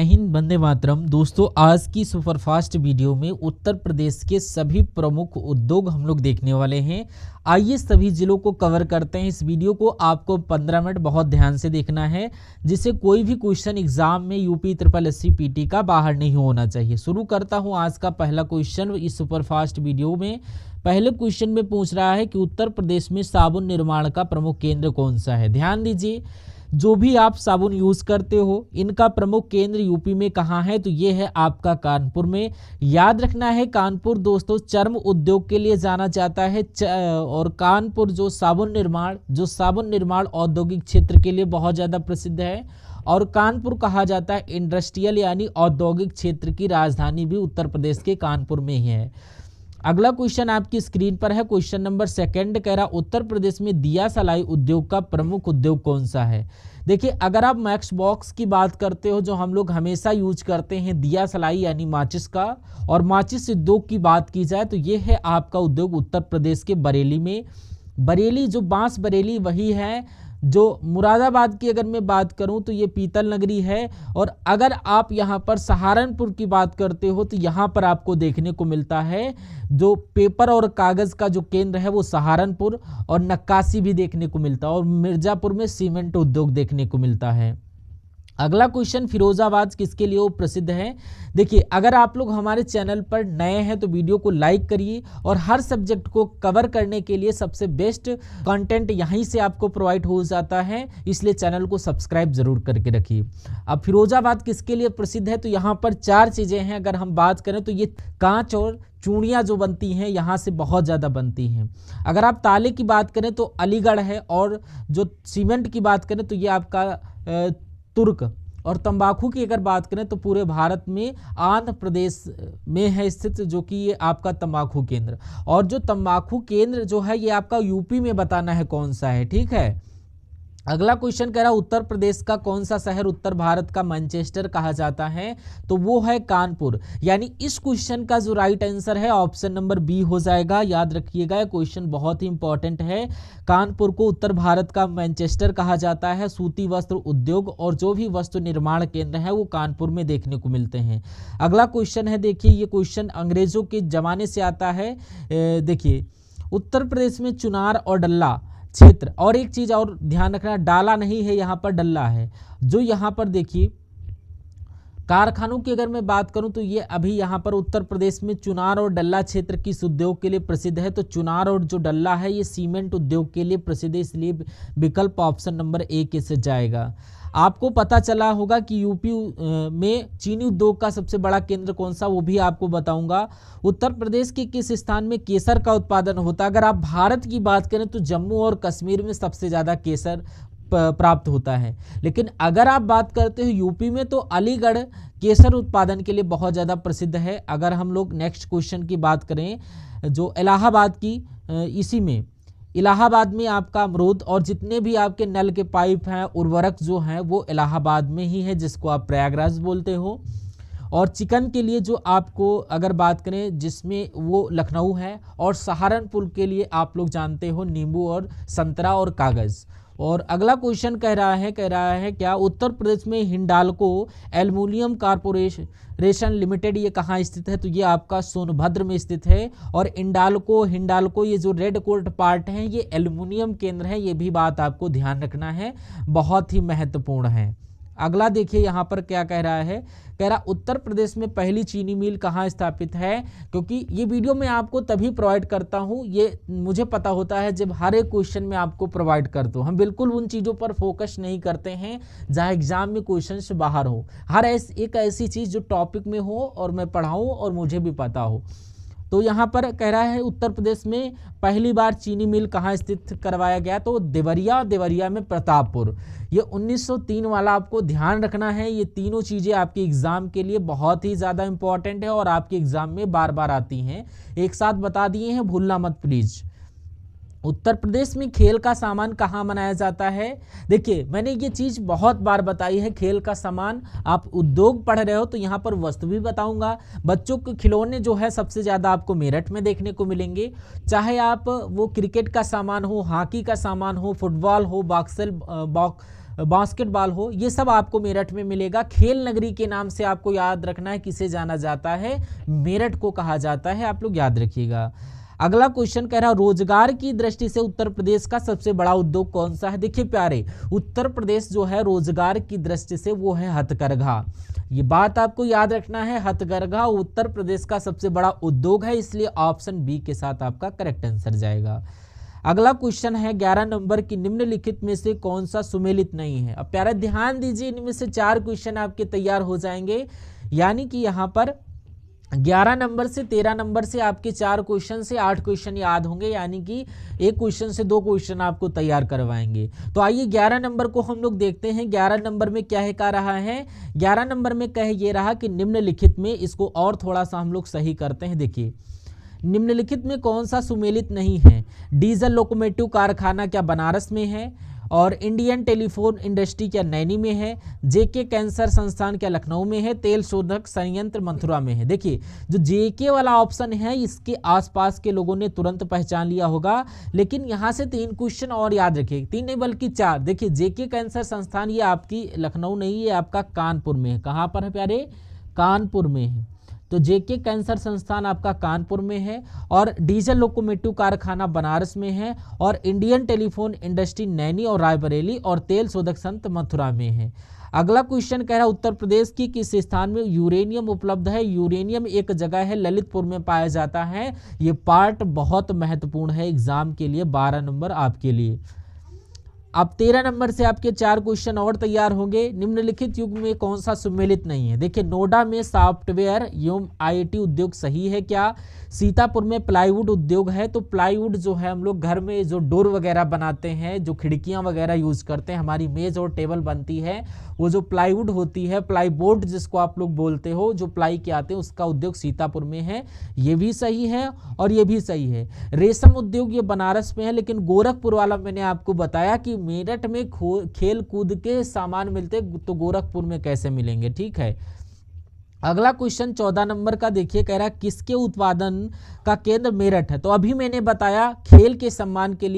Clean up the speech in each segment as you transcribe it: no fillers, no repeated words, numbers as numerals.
हिंद, वंदे मातरम। दोस्तों, आज की सुपरफास्ट वीडियो में उत्तर प्रदेश के सभी प्रमुख उद्योग हम लोग देखने वाले हैं। आइए सभी जिलों को कवर करते हैं। इस वीडियो को आपको 15 मिनट बहुत ध्यान से देखना है, जिससे कोई भी क्वेश्चन एग्जाम में यूपी ट्रिपल एससी पीटी का बाहर नहीं होना चाहिए। शुरू करता हूं आज का पहला क्वेश्चन इस सुपरफास्ट वीडियो में। पहले क्वेश्चन में पूछ रहा है कि उत्तर प्रदेश में साबुन निर्माण का प्रमुख केंद्र कौन सा है। ध्यान दीजिए, जो भी आप साबुन यूज करते हो इनका प्रमुख केंद्र यूपी में कहाँ है, तो ये है आपका कानपुर में। याद रखना है, कानपुर दोस्तों चर्म उद्योग के लिए जाना जाता है और कानपुर जो साबुन निर्माण औद्योगिक क्षेत्र के लिए बहुत ज़्यादा प्रसिद्ध है। और कानपुर कहा जाता है इंडस्ट्रियल यानी औद्योगिक क्षेत्र की राजधानी भी उत्तर प्रदेश के कानपुर में ही है। अगला क्वेश्चन आपकी स्क्रीन पर है, क्वेश्चन नंबर 2 कह रहा उत्तर प्रदेश में दिया सलाई उद्योग का प्रमुख उद्योग कौन सा है। देखिए, अगर आप मैक्स बॉक्स की बात करते हो, जो हम लोग हमेशा यूज करते हैं दिया सलाई यानी माचिस का, और माचिस उद्योग की बात की जाए तो ये है आपका उद्योग उत्तर प्रदेश के बरेली में। बरेली जो बांस बरेली वही है। जो मुरादाबाद की अगर मैं बात करूं तो ये पीतल नगरी है। और अगर आप यहां पर सहारनपुर की बात करते हो तो यहां पर आपको देखने को मिलता है जो पेपर और कागज का जो केंद्र है वो सहारनपुर, और नक्काशी भी देखने को मिलता है। और मिर्जापुर में सीमेंट उद्योग देखने को मिलता है। अगला क्वेश्चन, फिरोजाबाद किसके लिए वो प्रसिद्ध है। देखिए, अगर आप लोग हमारे चैनल पर नए हैं तो वीडियो को लाइक करिए, और हर सब्जेक्ट को कवर करने के लिए सबसे बेस्ट कंटेंट यहीं से आपको प्रोवाइड हो जाता है, इसलिए चैनल को सब्सक्राइब जरूर करके रखिए। अब फिरोजाबाद किसके लिए प्रसिद्ध है, तो यहाँ पर 4 चीज़ें हैं। अगर हम बात करें तो ये कांच और चूड़ियाँ जो बनती हैं यहाँ से बहुत ज़्यादा बनती हैं। अगर आप ताले की बात करें तो अलीगढ़ है, और जो सीमेंट की बात करें तो ये आपका तुर्क, और तंबाकू की अगर बात करें तो पूरे भारत में आंध्र प्रदेश में है स्थित, जो कि ये आपका तंबाकू केंद्र। और जो तंबाकू केंद्र जो है ये आपका यूपी में बताना है कौन सा है, ठीक है। अगला क्वेश्चन कह रहा है उत्तर प्रदेश का कौन सा शहर उत्तर भारत का मैनचेस्टर कहा जाता है, तो वो है कानपुर। यानी इस क्वेश्चन का जो राइट आंसर है ऑप्शन नंबर बी हो जाएगा। याद रखिएगा, ये क्वेश्चन बहुत ही इंपॉर्टेंट है। कानपुर को उत्तर भारत का मैनचेस्टर कहा जाता है। सूती वस्त्र उद्योग और जो भी वस्त्र निर्माण केंद्र है वो कानपुर में देखने को मिलते हैं। अगला क्वेश्चन है, देखिए ये क्वेश्चन अंग्रेजों के जमाने से आता है। देखिए, उत्तर प्रदेश में चुनार और डल्ला क्षेत्र, और एक चीज और ध्यान रखना, डाला नहीं है यहाँ पर डल्ला है। जो यहाँ पर देखिए कारखानों की अगर मैं बात करूं तो ये अभी यहाँ पर उत्तर प्रदेश में चुनार और डल्ला क्षेत्र किस उद्योग के लिए प्रसिद्ध है, तो चुनार और जो डल्ला है ये सीमेंट उद्योग के लिए प्रसिद्ध है, इसलिए विकल्प ऑप्शन नंबर ए के से जाएगा। आपको पता चला होगा कि यूपी में चीनी उद्योग का सबसे बड़ा केंद्र कौन सा, वो भी आपको बताऊंगा। उत्तर प्रदेश के किस स्थान में केसर का उत्पादन होता है। अगर आप भारत की बात करें तो जम्मू और कश्मीर में सबसे ज़्यादा केसर प्राप्त होता है। लेकिन अगर आप बात करते हो यूपी में तो अलीगढ़ केसर उत्पादन के लिए बहुत ज़्यादा प्रसिद्ध है। अगर हम लोग नेक्स्ट क्वेश्चन की बात करें, जो इलाहाबाद की, इसी में इलाहाबाद में आपका अमरूद और जितने भी आपके नल के पाइप हैं, उर्वरक जो हैं वो इलाहाबाद में ही है, जिसको आप प्रयागराज बोलते हो। और चिकन के लिए जो आपको अगर बात करें जिसमें वो लखनऊ है। और सहारनपुर के लिए आप लोग जानते हो नींबू और संतरा और कागज़। और अगला क्वेश्चन कह रहा है क्या उत्तर प्रदेश में हिंडाल्को एल्युमिनियम कॉर्पोरेशन लिमिटेड ये कहाँ स्थित है, तो ये आपका सोनभद्र में स्थित है। और हिंडाल्को ये जो रेड कोट पार्ट है ये एल्युमिनियम केंद्र है, ये भी बात आपको ध्यान रखना है, बहुत ही महत्वपूर्ण है। अगला देखिए यहाँ पर क्या कह रहा उत्तर प्रदेश में पहली चीनी मिल कहाँ स्थापित है। क्योंकि ये वीडियो मैं आपको तभी प्रोवाइड करता हूँ, ये मुझे पता होता है जब हर एक क्वेश्चन में आपको प्रोवाइड करता हूँ। हम बिल्कुल उन चीज़ों पर फोकस नहीं करते हैं जहाँ एग्जाम में क्वेश्चन से बाहर हो। हर एक ऐसी चीज़ जो टॉपिक में हो और मैं पढ़ाऊँ और मुझे भी पता हो। तो यहाँ पर कह रहा है उत्तर प्रदेश में पहली बार चीनी मिल कहाँ स्थित करवाया गया, तो देवरिया में प्रतापपुर। ये 1903 वाला आपको ध्यान रखना है। ये तीनों चीज़ें आपके एग्जाम के लिए बहुत ही ज़्यादा इंपॉर्टेंट है और आपके एग्जाम में बार बार आती हैं। एक साथ बता दिए हैं, भूलना मत प्लीज़। उत्तर प्रदेश में खेल का सामान कहाँ बनाया जाता है। देखिए, मैंने ये चीज़ बहुत बार बताई है, खेल का सामान आप उद्योग पढ़ रहे हो तो यहाँ पर वस्तु भी बताऊंगा। बच्चों के खिलौने जो है सबसे ज़्यादा आपको मेरठ में देखने को मिलेंगे, चाहे आप वो क्रिकेट का सामान हो, हॉकी का सामान हो, फुटबॉल हो, बास्केटबॉल हो, ये सब आपको मेरठ में मिलेगा। खेल नगरी के नाम से आपको याद रखना है किसे जाना जाता है, मेरठ को कहा जाता है, आप लोग याद रखिएगा। अगला क्वेश्चन कह रहा रोजगार की दृष्टि से उत्तर प्रदेश का सबसे बड़ा उद्योग कौन सा है। देखिए प्यारे, उत्तर प्रदेश जो है रोजगार की दृष्टि से वो है हथकरघा। ये बात आपको याद रखना है, हथकरघा उत्तर प्रदेश का सबसे बड़ा उद्योग है, इसलिए ऑप्शन बी के साथ आपका करेक्ट आंसर जाएगा। अगला क्वेश्चन है 11 नंबर की, निम्नलिखित में से कौन सा सुमेलित नहीं है। अब प्यारा ध्यान दीजिए, इनमें से 4 क्वेश्चन आपके तैयार हो जाएंगे, यानी कि यहाँ पर 11 नंबर से 13 नंबर से आपके 4 क्वेश्चन से 8 क्वेश्चन याद होंगे, यानी कि एक क्वेश्चन से 2 क्वेश्चन आपको तैयार करवाएंगे। तो आइए 11 नंबर को हम लोग देखते हैं। 11 नंबर में क्या है कह रहा है, 11 नंबर में कह ये रहा कि निम्नलिखित में, इसको और थोड़ा सा हम लोग सही करते हैं। देखिए निम्नलिखित में कौन सा सुमेलित नहीं है। डीजल लोकोमोटिव कारखाना क्या बनारस में है, और इंडियन टेलीफोन इंडस्ट्री क्या नैनी में है, जेके कैंसर संस्थान क्या लखनऊ में है, तेल शोधक संयंत्र मथुरा में है। देखिए जो जेके वाला ऑप्शन है इसके आसपास के लोगों ने तुरंत पहचान लिया होगा, लेकिन यहाँ से 3 क्वेश्चन और याद रखिए, 3 नहीं बल्कि 4। देखिए जेके कैंसर संस्थान ये आपकी लखनऊ नहीं है, आपका कानपुर में है। कहाँ पर है प्यारे, कानपुर में है। तो जेके कैंसर संस्थान आपका कानपुर में है, और डीजल लोकोमोटिव कारखाना बनारस में है, और इंडियन टेलीफोन इंडस्ट्री नैनी और रायबरेली, और तेल शोधक संत मथुरा में है। अगला क्वेश्चन कह रहा उत्तर प्रदेश की किस स्थान में यूरेनियम उपलब्ध है। यूरेनियम एक जगह है, ललितपुर में पाया जाता है। ये पार्ट बहुत महत्वपूर्ण है एग्जाम के लिए, 12 नंबर आपके लिए। अब 13 नंबर से आपके 4 क्वेश्चन और तैयार होंगे। निम्नलिखित युग में कौन सा सुमेलित नहीं है। देखिए नोएडा में सॉफ्टवेयर एवं आईटी उद्योग सही है क्या। सीतापुर में प्लाईवुड उद्योग है, तो प्लाईवुड जो है हम लोग घर में जो डोर वगैरह बनाते हैं, जो खिड़कियां वगैरह यूज करते हैं, हमारी मेज और टेबल बनती है, वो जो प्लाईवुड होती है, प्लाईबोर्ड जिसको आप लोग बोलते हो, जो प्लाई के आते हैं, उसका उद्योग सीतापुर में है। ये भी सही है और ये भी सही है। रेशम उद्योग ये बनारस में है, लेकिन गोरखपुर वाला मैंने आपको बताया कि मेरठ में खेल कूद के सामान मिलते, तो गोरखपुर में कैसे मिलेंगे, ठीक है। अगला क्वेश्चन 14 नंबर का देखिए, कह रहा है किसके उत्पादन का केंद्र मेरठ है। तो अभी मैंने बताया खेल के सामान के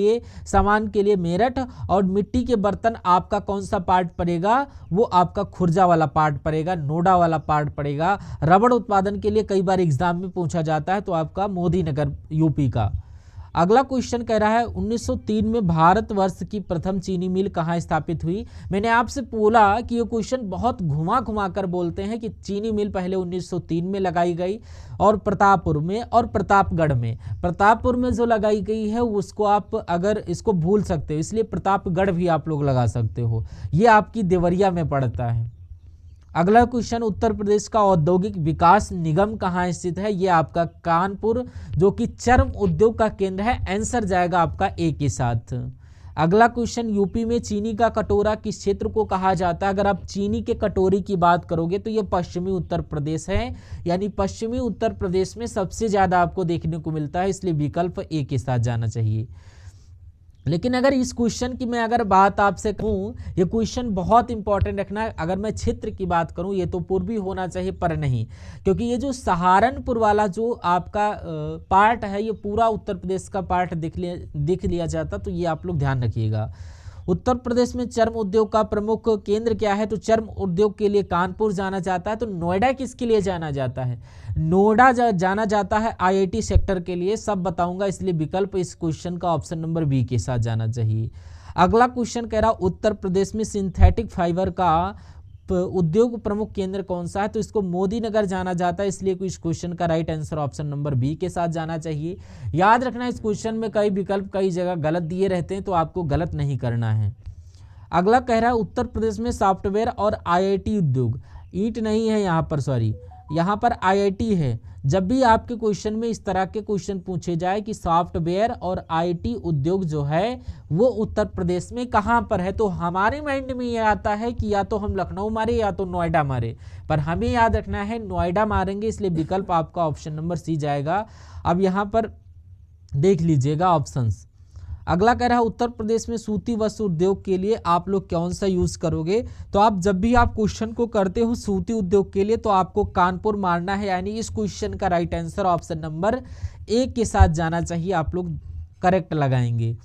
लिए मेरठ, और मिट्टी के बर्तन आपका कौन सा पार्ट पड़ेगा, वो आपका खुर्जा वाला पार्ट पड़ेगा, नोएडा वाला पार्ट पड़ेगा। रबड़ उत्पादन के लिए कई बार एग्जाम में पूछा जाता है, तो आपका मोदी नगर यूपी का। अगला क्वेश्चन कह रहा है 1903 में भारतवर्ष की प्रथम चीनी मिल कहाँ स्थापित हुई। मैंने आपसे बोला कि ये क्वेश्चन बहुत घुमा घुमा कर बोलते हैं कि चीनी मिल पहले 1903 में लगाई गई, और प्रतापपुर में और प्रतापगढ़ में। प्रतापपुर में जो लगाई गई है उसको आप अगर इसको भूल सकते हो, इसलिए प्रतापगढ़ भी आप लोग लगा सकते हो, ये आपकी देवरिया में पड़ता है। अगला क्वेश्चन उत्तर प्रदेश का औद्योगिक विकास निगम कहाँ स्थित है। ये आपका कानपुर, जो कि चर्म उद्योग का केंद्र है। आंसर जाएगा आपका ए के साथ। अगला क्वेश्चन यूपी में चीनी का कटोरा किस क्षेत्र को कहा जाता है। अगर आप चीनी के कटोरी की बात करोगे तो ये पश्चिमी उत्तर प्रदेश है, यानी पश्चिमी उत्तर प्रदेश में सबसे ज्यादा आपको देखने को मिलता है, इसलिए विकल्प ए के साथ जाना चाहिए। लेकिन अगर इस क्वेश्चन की मैं अगर बात आपसे कहूँ, ये क्वेश्चन बहुत इंपॉर्टेंट रखना है। अगर मैं क्षेत्र की बात करूँ, ये तो पूर्वी होना चाहिए पर नहीं, क्योंकि ये जो सहारनपुर वाला जो आपका पार्ट है, ये पूरा उत्तर प्रदेश का पार्ट दिख लिया जाता, तो ये आप लोग ध्यान रखिएगा। उत्तर प्रदेश में चर्म उद्योग का प्रमुख केंद्र क्या है, तो चर्म उद्योग के लिए कानपुर जाना जाता है। तो नोएडा किसके लिए जाना जाता है, नोएडा जाना जाता है आईआईटी सेक्टर के लिए, सब बताऊंगा, इसलिए विकल्प इस क्वेश्चन का ऑप्शन नंबर बी के साथ जाना चाहिए। अगला क्वेश्चन कह रहा उत्तर प्रदेश में सिंथेटिक फाइबर का उद्योग प्रमुख केंद्र कौन सा है, तो इसको मोदी नगर जाना जाता है, इसलिए इस क्वेश्चन का right answer option number B के साथ जाना चाहिए। याद रखना इस क्वेश्चन में कई विकल्प कई जगह गलत दिए रहते हैं, तो आपको गलत नहीं करना है। अगला कह रहा है उत्तर प्रदेश में सॉफ्टवेयर और आईआईटी उद्योग, ईंट नहीं है यहाँ पर, सॉरी, यहाँ पर आईआईटी है। जब भी आपके क्वेश्चन में इस तरह के क्वेश्चन पूछे जाए कि सॉफ्टवेयर और आईटी उद्योग जो है वो उत्तर प्रदेश में कहाँ पर है, तो हमारे माइंड में ये आता है कि या तो हम लखनऊ मारे या तो नोएडा मारे, पर हमें याद रखना है नोएडा मारेंगे, इसलिए विकल्प आपका ऑप्शन नंबर सी जाएगा। अब यहाँ पर देख लीजिएगा ऑप्शंस। अगला कह रहा है उत्तर प्रदेश में सूती वस्त्र उद्योग के लिए आप लोग कौन सा यूज करोगे, तो आप जब भी आप क्वेश्चन को करते हो सूती उद्योग के लिए तो आपको कानपुर मारना है, यानी इस क्वेश्चन का right answer option number A के साथ जाना चाहिए, आप लोग करेक्ट लगाएंगे।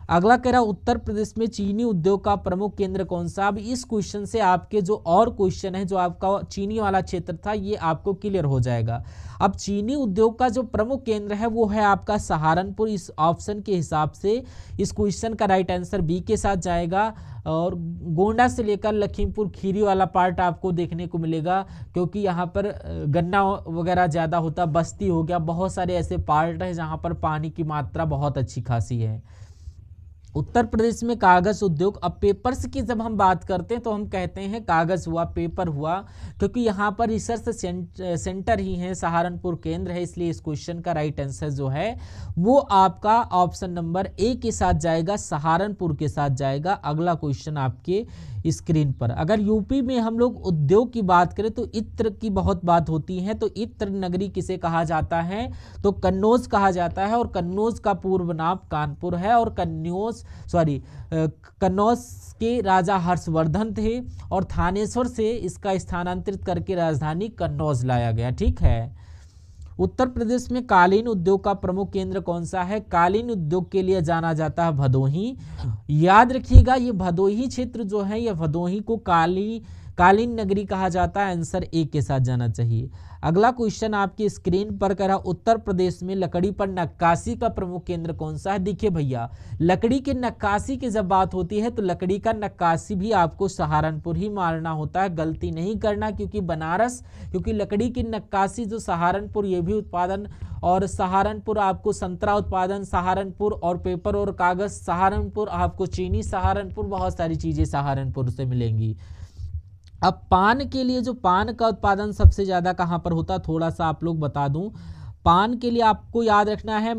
अगला कह रहा उत्तर प्रदेश में चीनी उद्योग का प्रमुख केंद्र कौन सा। अब इस क्वेश्चन से आपके जो और क्वेश्चन है जो आपका चीनी वाला क्षेत्र था ये आपको क्लियर हो जाएगा। अब चीनी उद्योग का जो प्रमुख केंद्र है वो है आपका सहारनपुर। इस ऑप्शन के हिसाब से इस क्वेश्चन का राइट आंसर बी के साथ जाएगा। और गोंडा से लेकर लखीमपुर खीरी वाला पार्ट आपको देखने को मिलेगा, क्योंकि यहाँ पर गन्ना वगैरह ज़्यादा होता, बस्ती हो गया, बहुत सारे ऐसे पार्ट हैं जहाँ पर पानी की मात्रा बहुत अच्छी खासी है। उत्तर प्रदेश में कागज उद्योग। अब पेपर्स की जब हम बात करते हैं तो हम कहते हैं कागज हुआ, पेपर हुआ, क्योंकि यहाँ पर रिसर्च सेंटर ही है, सहारनपुर केंद्र है, इसलिए इस क्वेश्चन का राइट आंसर जो है वो आपका ऑप्शन नंबर ए के साथ जाएगा, सहारनपुर के साथ जाएगा। अगला क्वेश्चन आपके स्क्रीन पर। अगर यूपी में हम लोग उद्योग की बात करें तो इत्र की बहुत बात होती है, तो इत्र नगरी किसे कहा जाता है, तो कन्नौज कहा जाता है, और कन्नौज का पूर्व नाम कानपुर है, और कन्नौज के राजा हर्षवर्धन थे, और थानेश्वर से इसका स्थानांतरित करके राजधानी कन्नौज लाया गया। ठीक है। उत्तर प्रदेश में कालीन उद्योग का प्रमुख केंद्र कौन सा है। कालीन उद्योग के लिए जाना जाता है भदोही। याद रखिएगा ये भदोही क्षेत्र जो है, ये भदोही को कालीन नगरी कहा जाता है। आंसर ए के साथ जाना चाहिए। अगला क्वेश्चन आपकी स्क्रीन पर करा, उत्तर प्रदेश में लकड़ी पर नक्काशी का प्रमुख केंद्र कौन सा है। देखिए भैया, लकड़ी की नक्काशी की जब बात होती है तो लकड़ी का नक्काशी भी आपको सहारनपुर ही मारना होता है, गलती नहीं करना, क्योंकि लकड़ी की नक्काशी जो सहारनपुर ये भी उत्पादन, और सहारनपुर आपको संतरा उत्पादन सहारनपुर, और पेपर और कागज सहारनपुर, आपको चीनी सहारनपुर, बहुत सारी चीजें सहारनपुर से मिलेंगी। अब पान के लिए जो पान का उत्पादन सबसे ज़्यादा कहाँ पर होता है, थोड़ा सा आप लोग बता दूं। पान के लिए आपको याद रखना है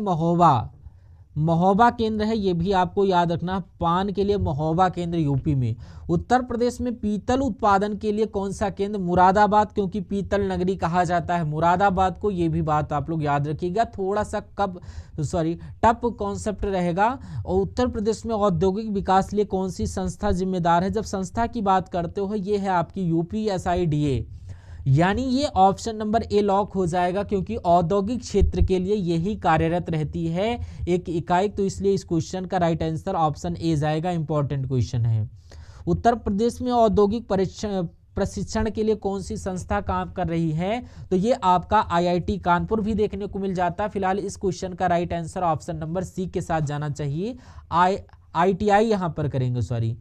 महोबा केंद्र है, ये भी आपको याद रखना। पान के लिए महोबा केंद्र यूपी में। उत्तर प्रदेश में पीतल उत्पादन के लिए कौन सा केंद्र, मुरादाबाद, क्योंकि पीतल नगरी कहा जाता है मुरादाबाद को, ये भी बात आप लोग याद रखिएगा। थोड़ा सा टफ कॉन्सेप्ट रहेगा। और उत्तर प्रदेश में औद्योगिक विकास के लिए कौन सी संस्था जिम्मेदार है। जब संस्था की बात करते हो ये है आपकी UPSIDA, यानी ये ऑप्शन नंबर ए लॉक हो जाएगा, क्योंकि औद्योगिक क्षेत्र के लिए यही कार्यरत रहती है एक इकाई, तो इसलिए इस क्वेश्चन का राइट आंसर ऑप्शन ए जाएगा। इंपॉर्टेंट क्वेश्चन है। उत्तर प्रदेश में औद्योगिक प्रशिक्षण के लिए कौन सी संस्था काम कर रही है, तो ये आपका IIT कानपुर भी देखने को मिल जाता है। फिलहाल इस क्वेश्चन का right answer option number C के साथ जाना चाहिए। ITI यहाँ पर करेंगे,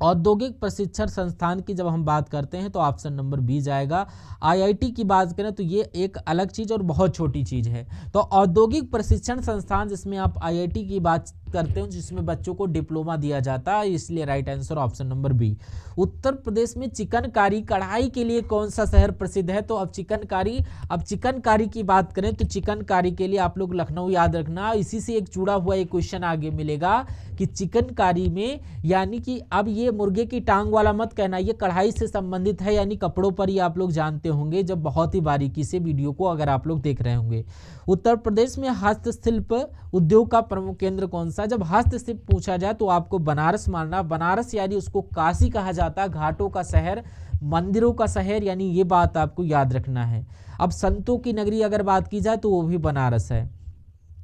औद्योगिक प्रशिक्षण संस्थान की जब हम बात करते हैं तो ऑप्शन नंबर बी जाएगा। IIT की बात करें तो ये एक अलग चीज़ और बहुत छोटी चीज़ है। तो औद्योगिक प्रशिक्षण संस्थान जिसमें आप IIT की बात करते हो, जिसमें बच्चों को डिप्लोमा दिया जाता है, इसलिए right answer option number B. Uttar Pradesh में चिकनकारी कढ़ाई के लिए कौन सा शहर प्रसिद्ध है, तो अब चिकनकारी की बात करें तो चिकनकारी के लिए आप लोग लखनऊ याद रखना। इसी से एक जुड़ा हुआ एक क्वेश्चन आगे मिलेगा कि चिकनकारी में, यानी कि अब ये मुर्गे की टांग वाला मत कहना, ये कढ़ाई से संबंधित है, यानी कपड़ों पर ही आप लोग जानते होंगे जब बहुत ही बारीकी से वीडियो को अगर आप लोग देख रहे होंगे। उत्तर प्रदेश में हस्तशिल्प उद्योग का प्रमुख केंद्र कौन सा। जब हस्तशिल्प पूछा जाए तो आपको बनारस मानना। बनारस यानी उसको काशी कहा जाता है, घाटों का शहर, मंदिरों का शहर, यानी ये बात आपको याद रखना है। अब संतों की नगरी अगर बात की जाए तो वो भी बनारस है।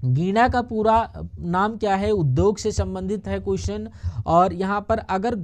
गीणा का पूरा नाम क्या है, उद्योग से संबंधित है क्वेश्चन। और यहाँ पर अगर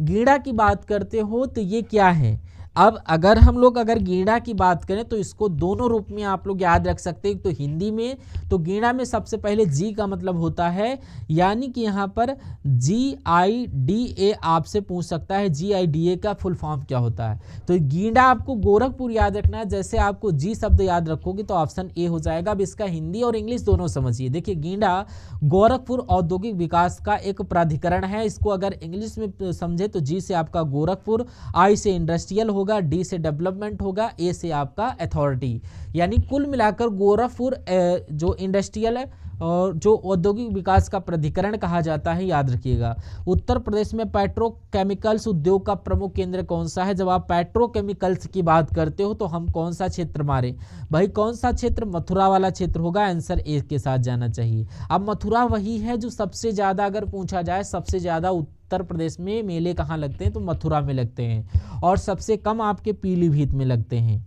गीणा की बात करते हो तो ये क्या है। अब अगर हम लोग गीणा की बात करें तो इसको दोनों रूप में आप लोग याद रख सकते हैं। तो हिंदी में तो गीणा में सबसे पहले जी का मतलब होता है, यानी कि यहाँ पर GIDA आपसे पूछ सकता है, GIDA का फुल फॉर्म क्या होता है। तो गीणा आपको गोरखपुर याद रखना है। जैसे आपको जी शब्द याद रखोगे तो ऑप्शन ए हो जाएगा। अब इसका हिंदी और इंग्लिश दोनों समझिए। देखिए, गीणा गोरखपुर औद्योगिक विकास का एक प्राधिकरण है। इसको अगर इंग्लिश में समझे तो जी से आपका गोरखपुर, आई से इंडस्ट्रियल होगा, डी से डेवलपमेंट होगा, ए से आपका अथॉरिटी, यानी कुल मिलाकर गोरखपुर जो इंडस्ट्रियल है और जो औद्योगिक विकास का प्राधिकरण कहा जाता है, याद रखिएगा। उत्तर प्रदेश में पेट्रोकेमिकल्स उद्योग का प्रमुख केंद्र कौन सा है। जब आप पेट्रोकेमिकल्स की बात करते हो तो हम कौन सा क्षेत्र मारे भाई, कौन सा क्षेत्र, मथुरा वाला क्षेत्र होगा। आंसर ए के साथ जाना चाहिए। अब मथुरा वही है जो सबसे ज्यादा अगर पूछा जाए, सबसे ज्यादा उत्तर प्रदेश में मेले कहाँ लगते हैं तो मथुरा में लगते हैं, और सबसे कम आपके पीलीभीत में लगते हैं।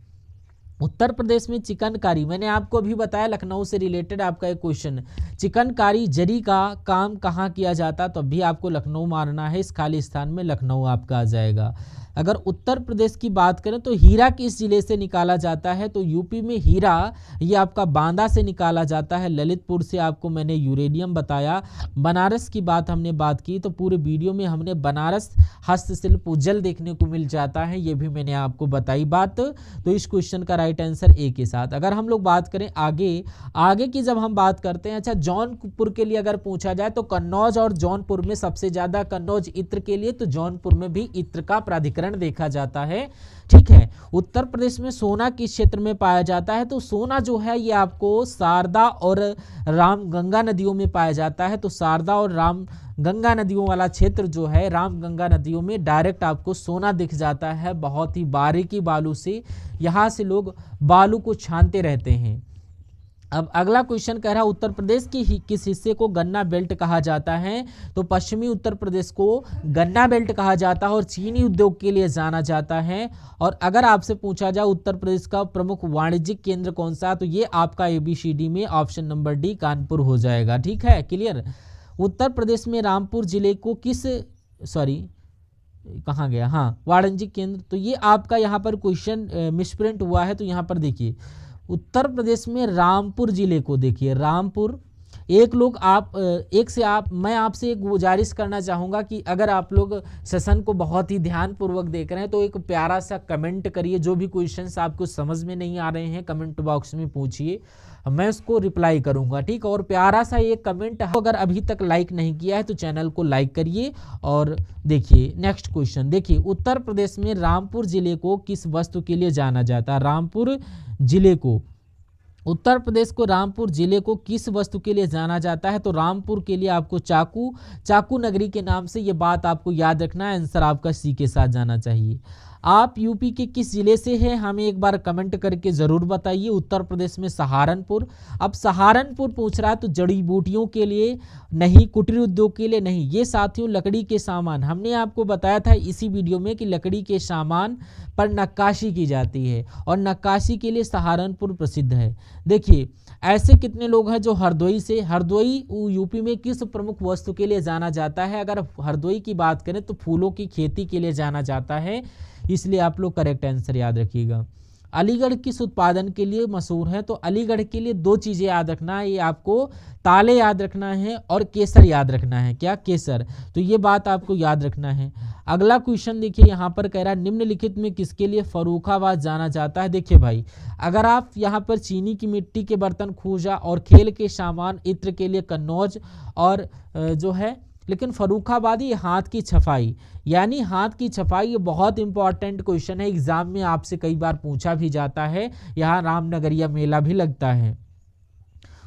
उत्तर प्रदेश में चिकनकारी, मैंने आपको अभी बताया लखनऊ से रिलेटेड आपका एक क्वेश्चन, चिकनकारी जरी का काम कहाँ किया जाता, तो अभी आपको लखनऊ मारना है, इस खाली स्थान में लखनऊ आपका आ जाएगा। अगर उत्तर प्रदेश की बात करें तो हीरा किस जिले से निकाला जाता है, तो यूपी में हीरा ये आपका बांदा से निकाला जाता है, ललितपुर से आपको मैंने यूरेनियम बताया। बनारस की बात की तो पूरे वीडियो में हमने बनारस हस्तशिल्प उज्जैन देखने को मिल जाता है, ये भी मैंने आपको बताई बात। तो इस क्वेश्चन का राइट आंसर ए के साथ। अगर हम लोग बात करें आगे की, जब हम बात करते हैं, अच्छा जौनपुर के लिए अगर पूछा जाए तो कन्नौज और जौनपुर में सबसे ज्यादा, कन्नौज इत्र के लिए, तो जौनपुर में भी इत्र का प्राधिकरण देखा जाता है। ठीक है, उत्तर प्रदेश में सोना किस क्षेत्र में पाया जाता है, तो सोना जो है ये आपको शारदा और रामगंगा नदियों में पाया जाता है। तो शारदा और रामगंगा नदियों वाला क्षेत्र जो है, रामगंगा नदियों में डायरेक्ट आपको सोना दिख जाता है, बहुत ही बारीकी बालू से, यहाँ से लोग बालू को छानते रहते हैं। अब अगला क्वेश्चन कह रहा है उत्तर प्रदेश की किस हिस्से को गन्ना बेल्ट कहा जाता है, तो पश्चिमी उत्तर प्रदेश को गन्ना बेल्ट कहा जाता है और चीनी उद्योग के लिए जाना जाता है। और अगर आपसे पूछा जाए उत्तर प्रदेश का प्रमुख वाणिज्यिक केंद्र कौन सा, तो ये आपका ABCD में ऑप्शन नंबर डी कानपुर हो जाएगा। ठीक है, क्लियर। उत्तर प्रदेश में रामपुर जिले को कहाँ गया, हाँ, वाणिज्यिक केंद्र, तो ये आपका यहाँ पर क्वेश्चन मिसप्रिंट हुआ है। तो यहाँ पर देखिए उत्तर प्रदेश में रामपुर जिले को, देखिए रामपुर, मैं आपसे एक गुजारिश करना चाहूँगा कि अगर आप लोग सेशन को बहुत ही ध्यानपूर्वक देख रहे हैं तो एक प्यारा सा कमेंट करिए, जो भी क्वेश्चंस आपको समझ में नहीं आ रहे हैं कमेंट बॉक्स में पूछिए, मैं उसको रिप्लाई करूंगा। ठीक, और प्यारा सा एक कमेंट, अगर अभी तक लाइक नहीं किया है तो चैनल को लाइक करिए। और देखिए नेक्स्ट क्वेश्चन, देखिए उत्तर प्रदेश में रामपुर जिले को किस वस्तु के लिए जाना जाता है, रामपुर जिले को, उत्तर प्रदेश को रामपुर जिले को किस वस्तु के लिए जाना जाता है, तो रामपुर के लिए आपको चाकू नगरी के नाम से, ये बात आपको याद रखना है। आंसर आपका सी के साथ जाना चाहिए। आप यूपी के किस जिले से हैं, हमें एक बार कमेंट करके ज़रूर बताइए। उत्तर प्रदेश में सहारनपुर। अब सहारनपुर पूछ रहा है तो जड़ी बूटियों के लिए नहीं, कुटीर उद्योग के लिए नहीं, ये साथियों लकड़ी के सामान, हमने आपको बताया था इसी वीडियो में कि लकड़ी के सामान पर नक्काशी की जाती है और नक्काशी के लिए सहारनपुर प्रसिद्ध है। देखिए ऐसे कितने लोग हैं जो हरदोई यूपी में किस प्रमुख वस्तु के लिए जाना जाता है, अगर हरदोई की बात करें तो फूलों की खेती के लिए जाना जाता है, इसलिए आप लोग करेक्ट आंसर याद रखिएगा। अलीगढ़ किस उत्पादन के लिए मशहूर है, तो अलीगढ़ के लिए दो चीज़ें याद रखना है, ये आपको ताले याद रखना है और केसर याद रखना है। क्या, केसर, तो ये बात आपको याद रखना है। अगला क्वेश्चन देखिए यहाँ पर कह रहा है निम्नलिखित में किसके लिए फर्रुखाबाद जाना जाता है। देखिए भाई, अगर आप यहाँ पर चीनी की मिट्टी के बर्तन खूजा और खेल के सामान इत्र के लिए कन्नौज और जो है, लेकिन फर्रुखाबादी हाथ की छफाई, यानी हाथ की छफाई, ये बहुत इंपॉर्टेंट क्वेश्चन है, एग्जाम में आपसे कई बार पूछा भी जाता है। यहाँ रामनगरिया मेला भी लगता है।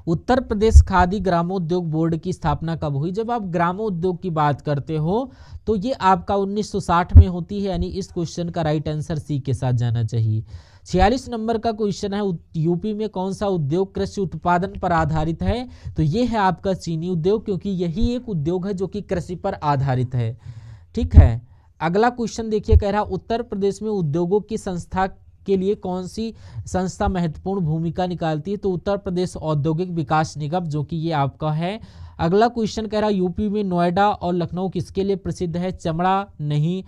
उत्तर प्रदेश खादी ग्रामोद्योग बोर्ड की स्थापना कब हुई, जब आप ग्रामोद्योग की बात करते हो तो ये आपका 1960 में होती है, यानी इस क्वेश्चन का राइट आंसर सी के साथ जाना चाहिए। 46 नंबर का क्वेश्चन है यूपी में कौन सा उद्योग कृषि उत्पादन पर आधारित है, तो ये है आपका चीनी उद्योग, क्योंकि यही एक उद्योग है जो कि कृषि पर आधारित है। ठीक है, अगला क्वेश्चन देखिए कह रहा उत्तर प्रदेश में उद्योगों की संस्था के लिए कौन सी संस्था महत्वपूर्ण भूमिका निकालती है, तो उत्तर प्रदेश औद्योगिक विकास निगम, जो कि ये आपका है। अगला क्वेश्चन कह रहा यूपी में नोएडा और लखनऊ किसके लिए प्रसिद्ध है, चमड़ा नहीं,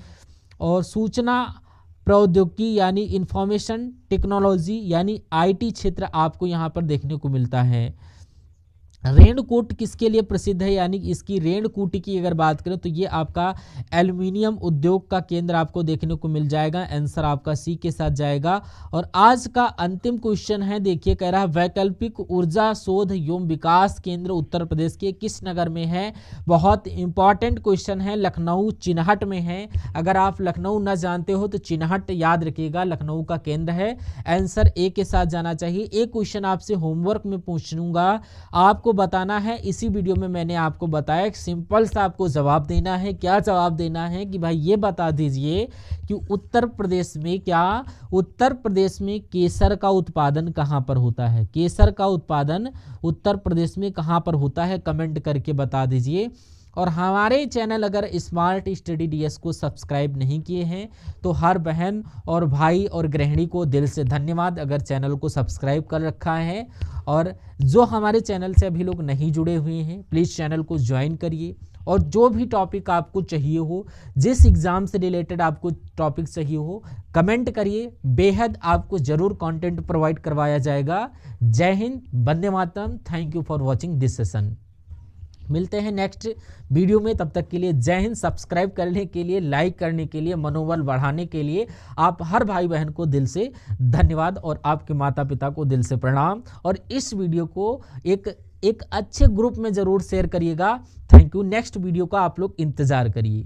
और सूचना प्रौद्योगिकी यानी इंफॉर्मेशन टेक्नोलॉजी यानी IT क्षेत्र आपको यहाँ पर देखने को मिलता है। रेणकूट किसके लिए प्रसिद्ध है, यानी इसकी रेणकूट की अगर बात करें तो ये आपका एल्युमिनियम उद्योग का केंद्र आपको देखने को मिल जाएगा। आंसर आपका सी के साथ जाएगा। और आज का अंतिम क्वेश्चन है, देखिए कह रहा है वैकल्पिक ऊर्जा शोध एवं विकास केंद्र उत्तर प्रदेश के किस नगर में है। बहुत इंपॉर्टेंट क्वेश्चन है, लखनऊ चिन्हट में है। अगर आप लखनऊ न जानते हो तो चिन्हट याद रखिएगा, लखनऊ का केंद्र है। आंसर ए के साथ जाना चाहिए। एक क्वेश्चन आपसे होमवर्क में पूछूंगा, आपको बताना है, इसी वीडियो में मैंने आपको बताया, एक सिंपल सा आपको जवाब देना है। क्या जवाब देना है कि भाई ये बता दीजिए कि उत्तर प्रदेश में केसर का उत्पादन कहां पर होता है, केसर का उत्पादन उत्तर प्रदेश में कहां पर होता है, कमेंट करके बता दीजिए। और हमारे चैनल अगर स्मार्ट स्टडी डीएस को सब्सक्राइब नहीं किए हैं तो हर बहन और भाई और गृहिणी को दिल से धन्यवाद अगर चैनल को सब्सक्राइब कर रखा है। और जो हमारे चैनल से अभी लोग नहीं जुड़े हुए हैं प्लीज़ चैनल को ज्वाइन करिए, और जो भी टॉपिक आपको चाहिए हो, जिस एग्ज़ाम से रिलेटेड आपको टॉपिक चाहिए हो, कमेंट करिए, बेहद आपको ज़रूर कंटेंट प्रोवाइड करवाया जाएगा। जय हिंद, वंदे मातरम। Thank you for watching this session. मिलते हैं नेक्स्ट वीडियो में, तब तक के लिए जय हिंद। सब्सक्राइब करने के लिए, लाइक करने के लिए, मनोबल बढ़ाने के लिए आप हर भाई बहन को दिल से धन्यवाद और आपके माता पिता को दिल से प्रणाम। और इस वीडियो को एक अच्छे ग्रुप में ज़रूर शेयर करिएगा। Thank you. नेक्स्ट वीडियो का आप लोग इंतज़ार करिए।